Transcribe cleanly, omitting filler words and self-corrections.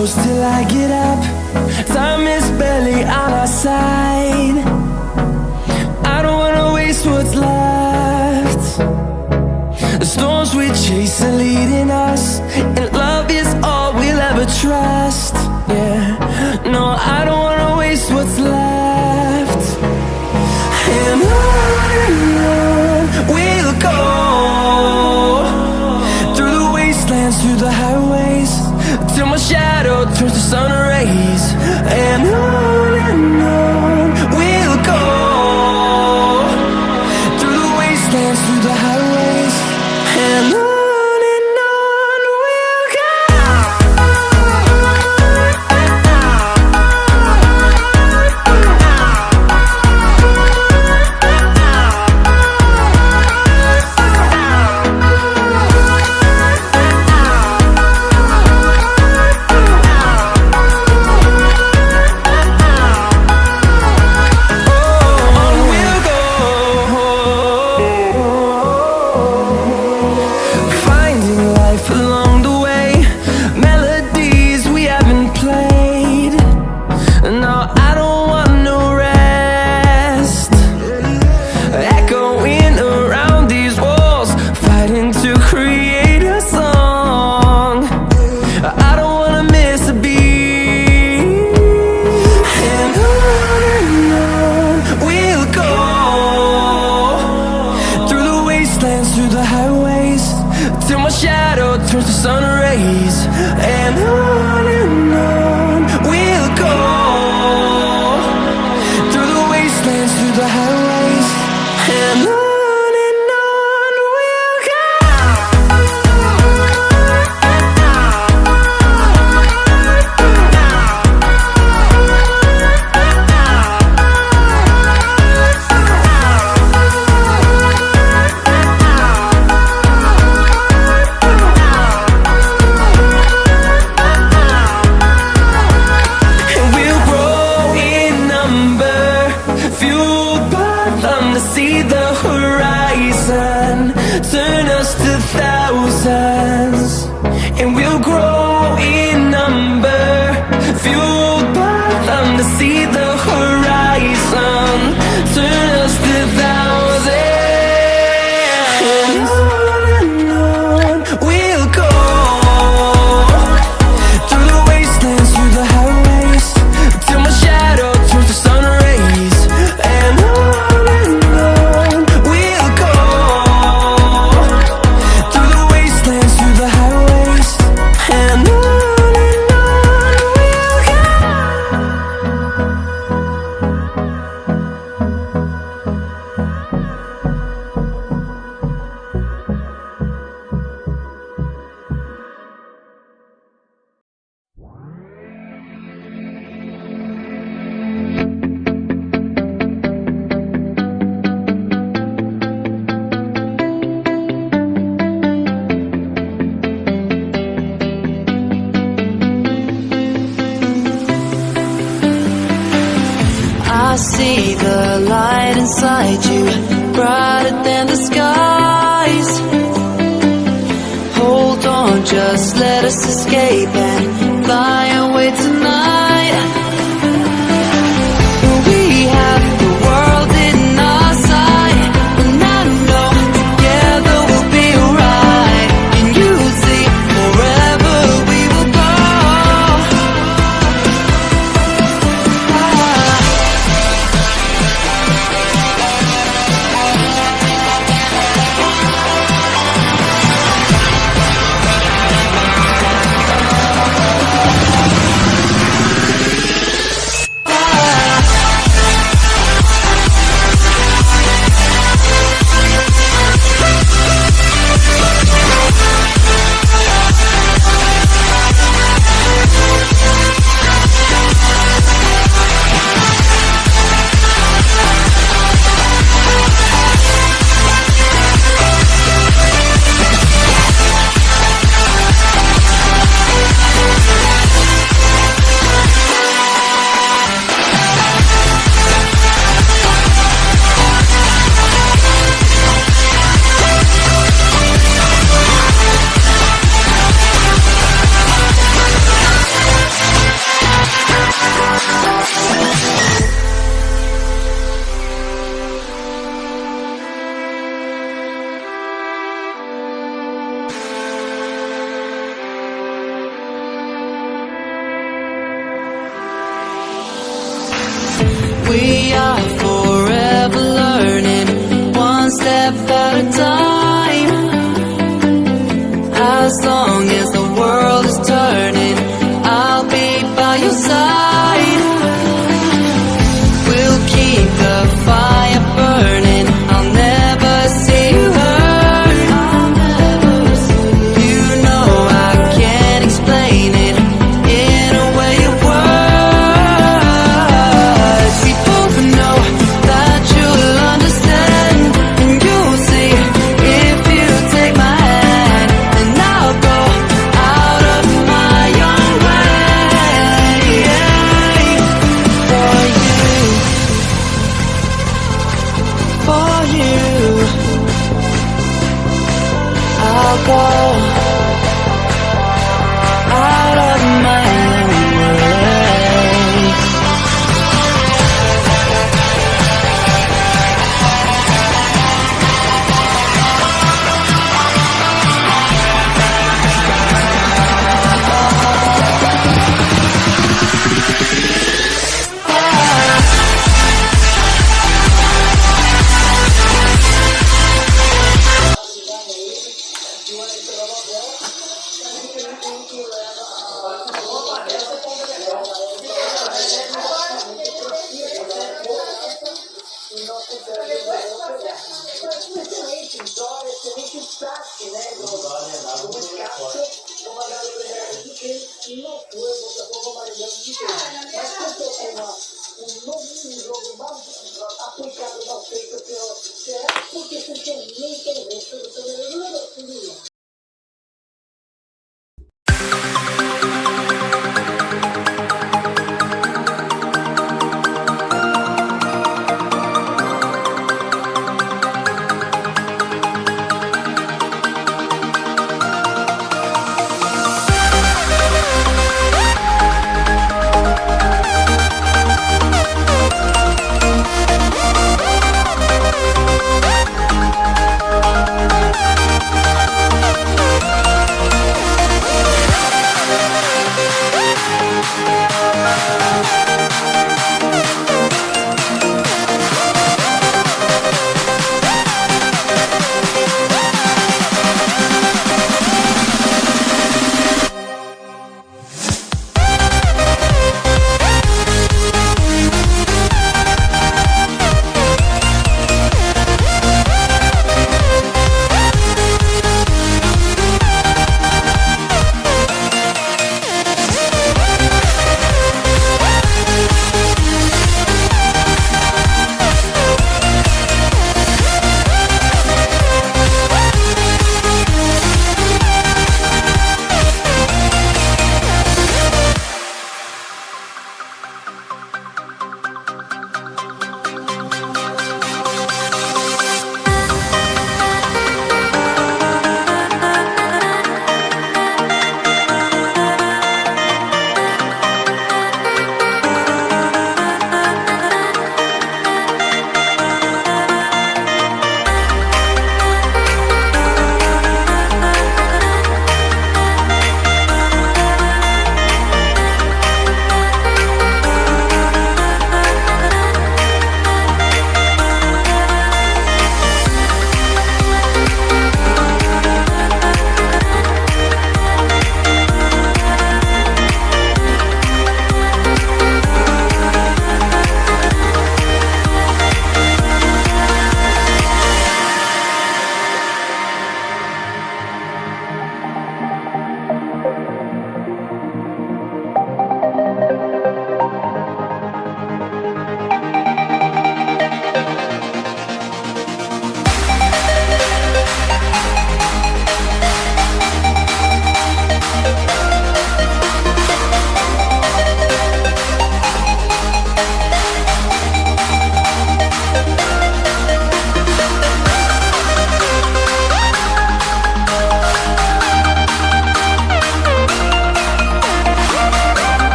close till I get up. Time is barely on our side. I don't wanna waste what's left. The storms we chase are leading us, and love is all we'll ever trust. Yeah, no, I don't wanna waste what's left. And on we'll go, through the wastelands, through the highways, till my shadow turns to sun rays. And on we'll go, through the wastelands, through the highways, and on. Turns to sun rays, and on we'll go, through the wastelands, through the highways, and on we'll go. See the horizon turn us to thousands, and we'll grow in number, fueled by them. To see the horizon turn us to thousands, and on we'll go, through the wastelands, through the highways, till my shadow turns to sun rays, and on. I see the light inside you, brighter than the skies. Hold on, just let us escape and fly away tonight. We have the world in our sight, and I know together we'll be alright. Can you see forever we will go? I'll go out of my own way. Aplicado, não feito, será porque você nem tem